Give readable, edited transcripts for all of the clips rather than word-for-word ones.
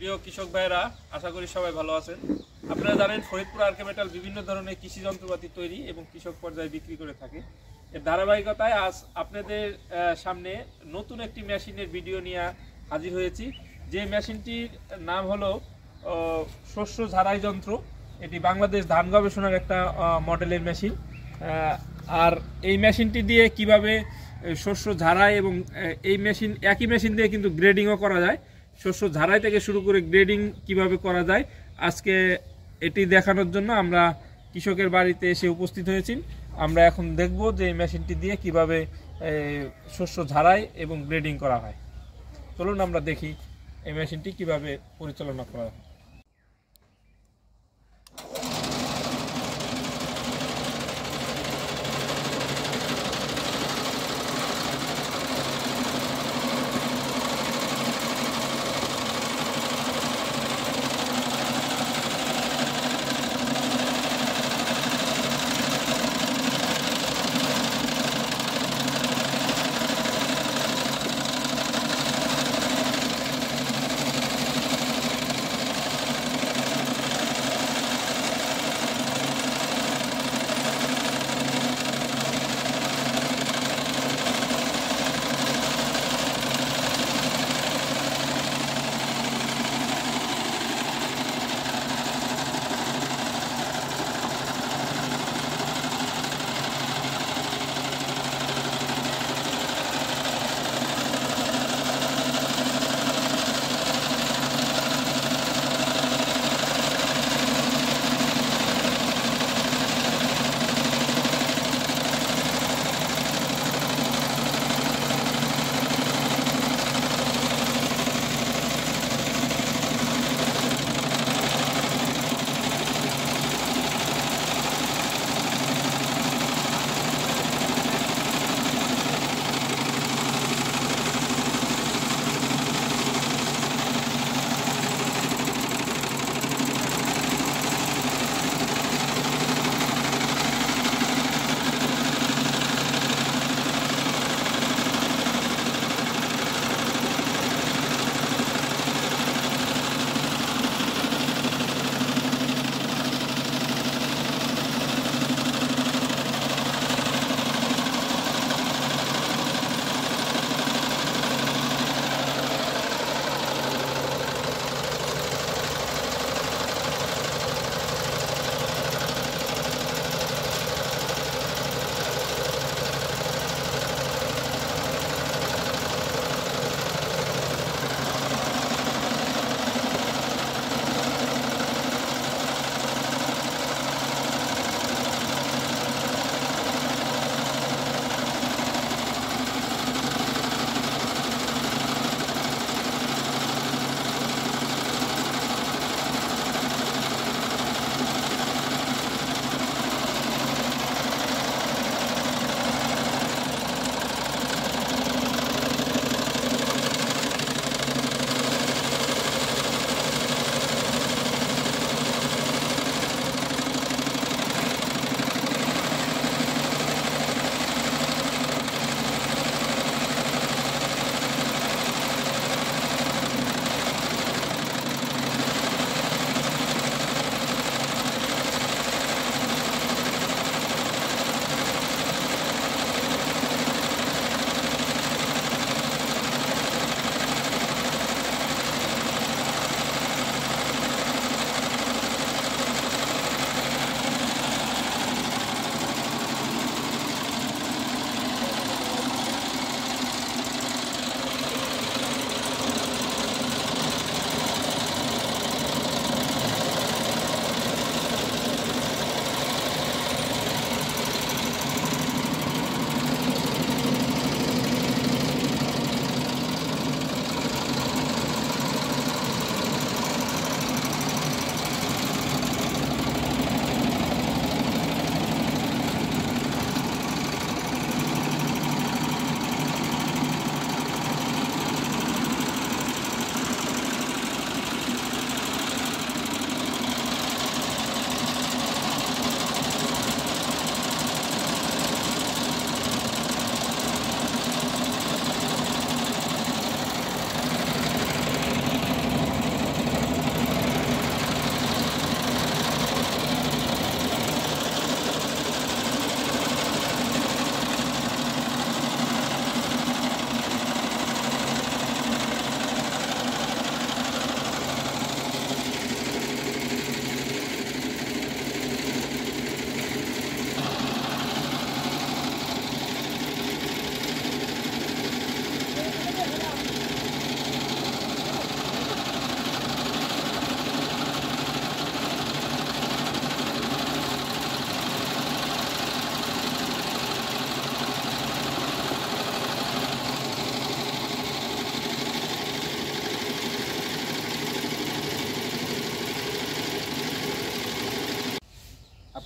প্রিয় কৃষক ভাইরা, আশা করি সবাই ভালো আছেন। আপনারা জানেন ফরিদপুর আরকে মেটাল বিভিন্ন ধরনের কৃষি যন্ত্রপাতি তৈরি এবং কৃষক পর্যায়ে বিক্রি করে থাকে। এর ধারাবাহিকতায় আজ আপনাদের সামনে নতুন একটি মেশিনের ভিডিও নিয়ে হাজির হয়েছি। যে মেশিনটির নাম হলো শস্য ঝাড়াই যন্ত্র। এটি বাংলাদেশ ধান গবেষণার একটা মডেলের মেশিন। আর এই মেশিনটি দিয়ে কিভাবে শস্য ঝাড়াই এবং এই মেশিন একই মেশিন দিয়ে কিন্তু গ্রেডিংও করা যায়। শস্য ঝাড়াই থেকে শুরু করে গ্রেডিং কিভাবে করা যায়, আজকে এটি দেখানোর জন্য আমরা কৃষকের বাড়িতে এসে উপস্থিত হয়েছি। আমরা এখন দেখব যে এই মেশিনটি দিয়ে কিভাবে শস্য ঝাড়াই এবং গ্রেডিং করা হয়। চলুন আমরা দেখি এই মেশিনটি কিভাবে পরিচালনা করা হয়।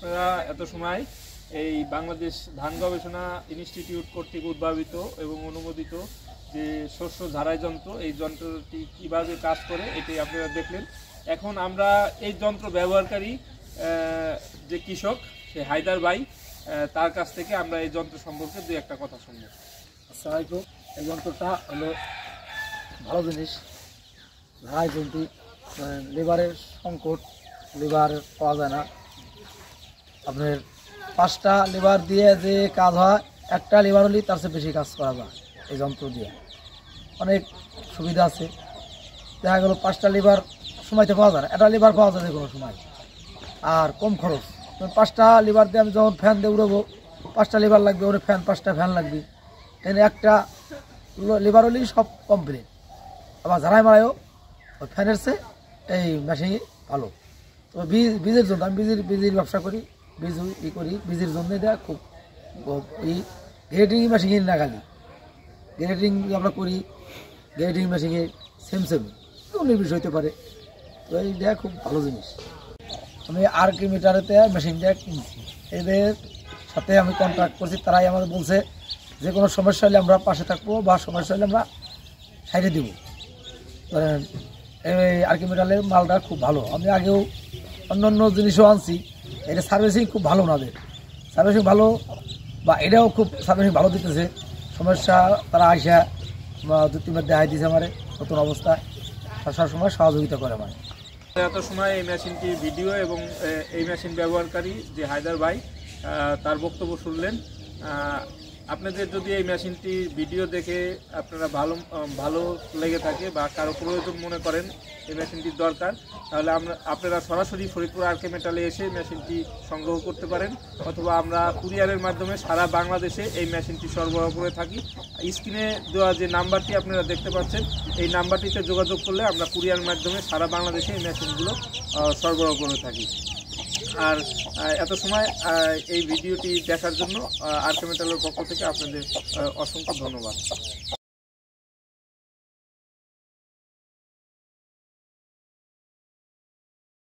আপনারা এত সময় এই বাংলাদেশ ধান গবেষণা ইনস্টিটিউট কর্তৃক উদ্ভাবিত এবং অনুমোদিত যে শস্য ঝাড়াই যন্ত্র, এই যন্ত্রটি কিভাবে কাজ করে এটাই আপনারা দেখলেন। এখন আমরা এই যন্ত্র ব্যবহারকারী যে কৃষক, সে হায়দার ভাই, তার কাছ থেকে আমরা এই যন্ত্র সম্পর্কে দুই একটা কথা শুনবো। আসসালামাইকুম। এই যন্ত্রটা হলো ভালো জিনিস, ঝাড়াই যন্ত্র। লিভারের সংকট, লিভার পাওয়া যায় না। আপনার 5টা লিভার দিয়ে যে কাজ হয়, একটা লিভার হলেই তার চেয়ে বেশি কাজ করা যায়। এই যন্ত্র দিয়ে অনেক সুবিধা আছে। দেখা গেল 5টা লিভার সময়তে পাওয়া যায় না, একটা লিভার পাওয়া যায় যে কোনো সময়, আর কম খরচ। 5টা লিভার দিয়ে আমি যখন ফ্যান দিয়ে উড়াবো, 5টা লিভার লাগবে, ওর 5টা ফ্যান লাগবে। এখানে একটা লিভার হলেই সব কমপ্লিট। আবার ঝাড়াই মারাইও ওই ফ্যানের চেয়ে এই মেশিনই ভালো। তো বীজের জন্য আমি বীজের ব্যবসা করি, বীজ করি, বীজের জন্য এটা খুব এই গ্রেডিং মেশিন না, খালি গ্রেডিং আমরা করি, গ্রেডিং মেশিনে সেম অনেক বিষয় হতে পারে। তো এইটা খুব ভালো জিনিস। আমি আর্কিমিটারেতে মেশিনটা কিনছি, এদের সাথে আমি কন্ট্যাক্ট করছি, তারাই আমাদের বলছে যে কোনো সমস্যা হলে আমরা পাশে থাকবো, বা সমস্যা হলে আমরা সাইডে দিব। এই আর্কিমিটারের মালটা খুব ভালো। আমি আগেও অন্য জিনিসও আনছি, এটা সার্ভিসিং খুব ভালো, ওনাদের সার্ভিসিং ভালো, বা এটাও খুব সার্ভিসিং ভালো দিতেছে। সমস্যা তারা আইসা 2-3বার দেখাই দিয়েছে আমার নতুন অবস্থায়, সবসময় সহযোগিতা করে আমার। এত সময় এই মেশিনটির ভিডিও এবং এই মেশিন ব্যবহারকারী যে হায়দার ভাই, তার বক্তব্য শুনলেন। আপনাদের যদি এই মেশিনটির ভিডিও দেখে আপনারা ভালো লেগে থাকে বা কারো প্রয়োজন মনে করেন এই মেশিনটির দরকার, তাহলে আপনারা সরাসরি ফরিদপুর আরকে মেটালে এসে মেশিনটি সংগ্রহ করতে পারেন, অথবা আমরা কুরিয়ারের মাধ্যমে সারা বাংলাদেশে এই মেশিনটি সরবরাহ করে থাকি। স্ক্রিনে দেওয়া যে নাম্বারটি আপনারা দেখতে পাচ্ছেন, এই নাম্বারটিতে যোগাযোগ করলে আমরা কুরিয়ার মাধ্যমে সারা বাংলাদেশে এই মেশিনগুলো সরবরাহ করে থাকি। আর এত সময় এই ভিডিওটি দেখার জন্য আরকে মেটালের পক্ষ থেকে আপনাদের অসংখ্য ধন্যবাদ।